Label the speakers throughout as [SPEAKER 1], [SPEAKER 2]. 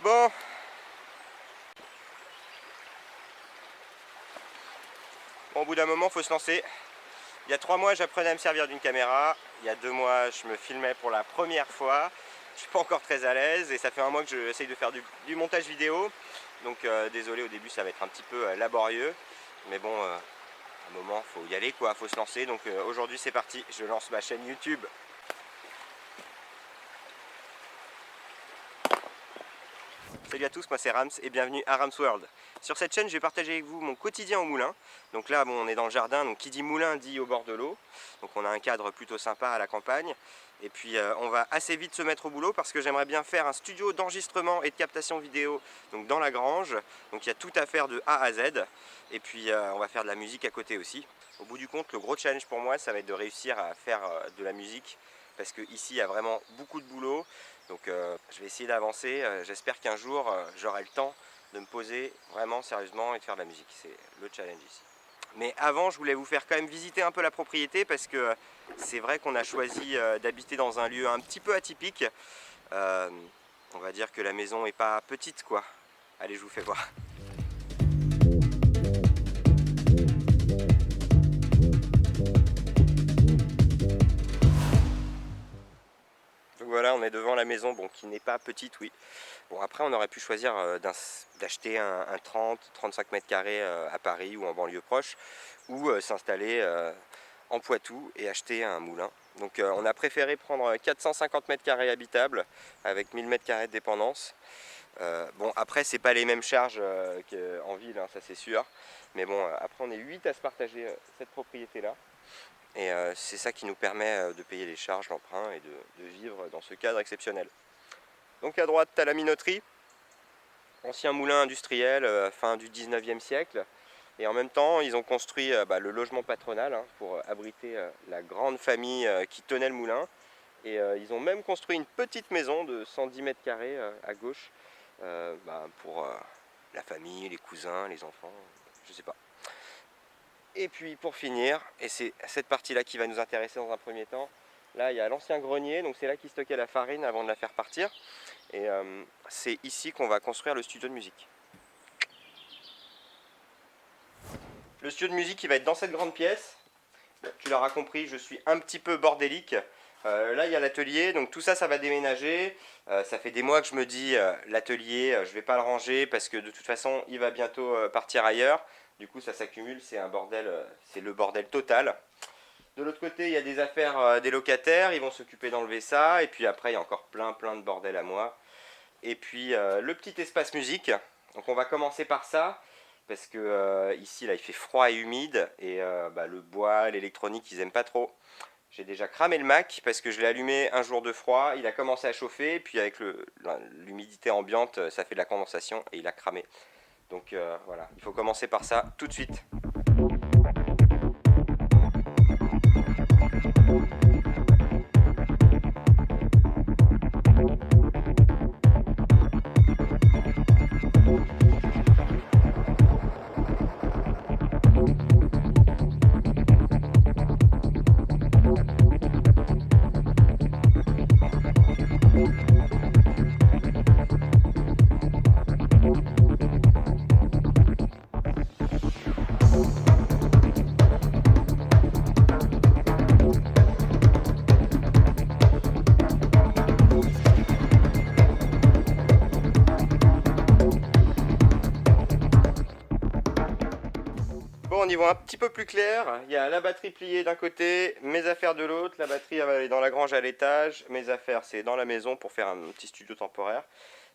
[SPEAKER 1] Bon. Bon, au bout d'un moment, faut se lancer. Il y a 3 mois, j'apprenais à me servir d'une caméra. Il y a 2 mois, je me filmais pour la première fois. Je suis pas encore très à l'aise et ça fait 1 mois que j'essaye de faire du montage vidéo. Donc désolé, au début ça va être un petit peu laborieux. Mais bon, à un moment, faut y aller quoi, faut se lancer. Donc aujourd'hui c'est parti, je lance ma chaîne YouTube. Salut à tous, moi c'est Rams et bienvenue à Rams World. Sur cette chaîne, je vais partager avec vous mon quotidien au moulin. Donc là, bon, on est dans le jardin, donc qui dit moulin dit au bord de l'eau. Donc on a un cadre plutôt sympa à la campagne. Et puis on va assez vite se mettre au boulot parce que j'aimerais bien faire un studio d'enregistrement et de captation vidéo donc dans la grange. Donc il y a tout à faire de A à Z. Et puis on va faire de la musique à côté aussi. Au bout du compte, le gros challenge pour moi, ça va être de réussir à faire de la musique parce qu'ici, il y a vraiment beaucoup de boulot. Donc je vais essayer d'avancer, j'espère qu'un jour j'aurai le temps de me poser vraiment sérieusement et de faire de la musique, c'est le challenge ici. Mais avant je voulais vous faire quand même visiter un peu la propriété parce que c'est vrai qu'on a choisi d'habiter dans un lieu un petit peu atypique. On va dire que la maison n'est pas petite quoi. Allez, je vous fais voir. Donc voilà, on est devant la maison, bon, qui n'est pas petite, oui. Bon, après, on aurait pu choisir d'acheter un 30-35 mètres carrés à Paris ou en banlieue proche, ou s'installer en Poitou et acheter un moulin. Donc on a préféré prendre 450 mètres carrés habitables avec 1000 mètres carrés de dépendance. Bon, après, c'est pas les mêmes charges qu'en ville, hein, ça c'est sûr. Mais bon, après, on est 8 à se partager cette propriété-là. Et c'est ça qui nous permet de payer les charges, l'emprunt et de vivre dans ce cadre exceptionnel. Donc à droite, tu as la minoterie, ancien moulin industriel, fin du 19e siècle. Et en même temps, ils ont construit le logement patronal hein, pour abriter la grande famille qui tenait le moulin. Et ils ont même construit une petite maison de 110 mètres carrés à gauche pour la famille, les cousins, les enfants, je sais pas. Et puis pour finir, et c'est cette partie-là qui va nous intéresser dans un premier temps, là il y a l'ancien grenier, donc c'est là qu'ils stockaient la farine avant de la faire partir. Et c'est ici qu'on va construire le studio de musique. Le studio de musique il va être dans cette grande pièce. Tu l'auras compris, je suis un petit peu bordélique. Là il y a l'atelier, donc tout ça ça va déménager. Ça fait des mois que je me dis l'atelier je vais pas le ranger parce que de toute façon il va bientôt partir ailleurs. Du coup ça s'accumule, c'est un bordel, c'est le bordel total. De l'autre côté il y a des affaires des locataires, ils vont s'occuper d'enlever ça. Et puis après il y a encore plein de bordel à moi. Et puis le petit espace musique, donc on va commencer par ça. Parce que ici là il fait froid et humide. Et le bois, l'électronique ils aiment pas trop. J'ai déjà cramé le Mac parce que je l'ai allumé un jour de froid, il a commencé à chauffer. Et puis avec l'humidité ambiante ça fait de la condensation et il a cramé. Donc voilà, il faut commencer par ça tout de suite. Bon, on y voit un petit peu plus clair. Il y a la batterie pliée d'un côté, mes affaires de l'autre. La batterie elle va aller dans la grange à l'étage. Mes affaires, c'est dans la maison pour faire un petit studio temporaire.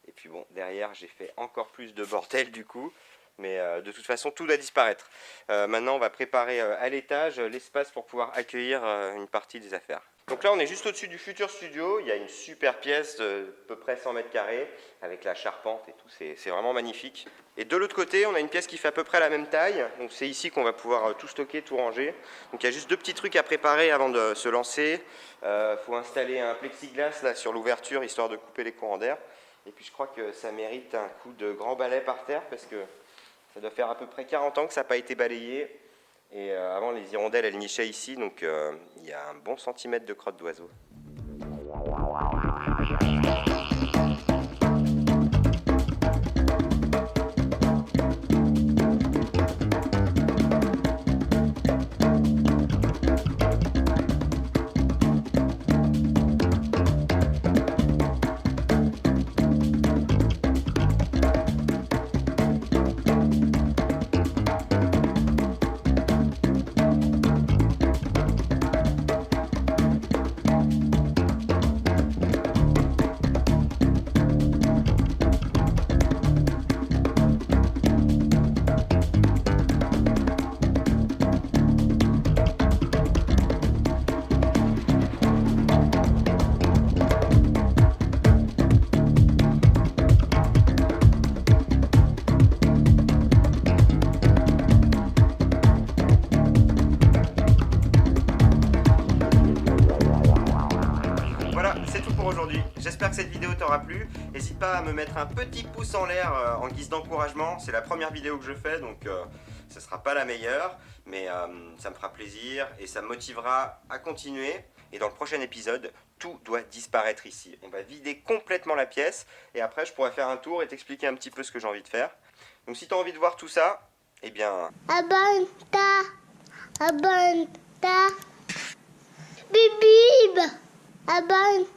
[SPEAKER 1] Et puis bon, derrière, j'ai fait encore plus de bordel du coup. Mais de toute façon, tout doit disparaître. Maintenant, on va préparer à l'étage l'espace pour pouvoir accueillir une partie des affaires. Donc là, on est juste au-dessus du futur studio. Il y a une super pièce de à peu près 100 mètres carrés avec la charpente et tout. C'est vraiment magnifique. Et de l'autre côté, on a une pièce qui fait à peu près la même taille. Donc c'est ici qu'on va pouvoir tout stocker, tout ranger. Donc il y a juste 2 petits trucs à préparer avant de se lancer. Faut installer un plexiglas là sur l'ouverture histoire de couper les courants d'air. Et puis je crois que ça mérite un coup de grand balai par terre parce que ça doit faire à peu près 40 ans que ça n'a pas été balayé. Et avant, les hirondelles, elles nichaient ici, donc il y a un bon centimètre de crotte d'oiseau. pour aujourd'hui. J'espère que cette vidéo t'aura plu. N'hésite pas à me mettre un petit pouce en l'air en guise d'encouragement. C'est la première vidéo que je fais, donc ce ne sera pas la meilleure. Mais ça me fera plaisir et ça me motivera à continuer. Et dans le prochain épisode, tout doit disparaître ici. On va vider complètement la pièce. Et après, je pourrai faire un tour et t'expliquer un petit peu ce que j'ai envie de faire. Donc si tu as envie de voir tout ça, eh bien...
[SPEAKER 2] Abonne-toi. Abonne-toi. Bip bip. Abonne-toi.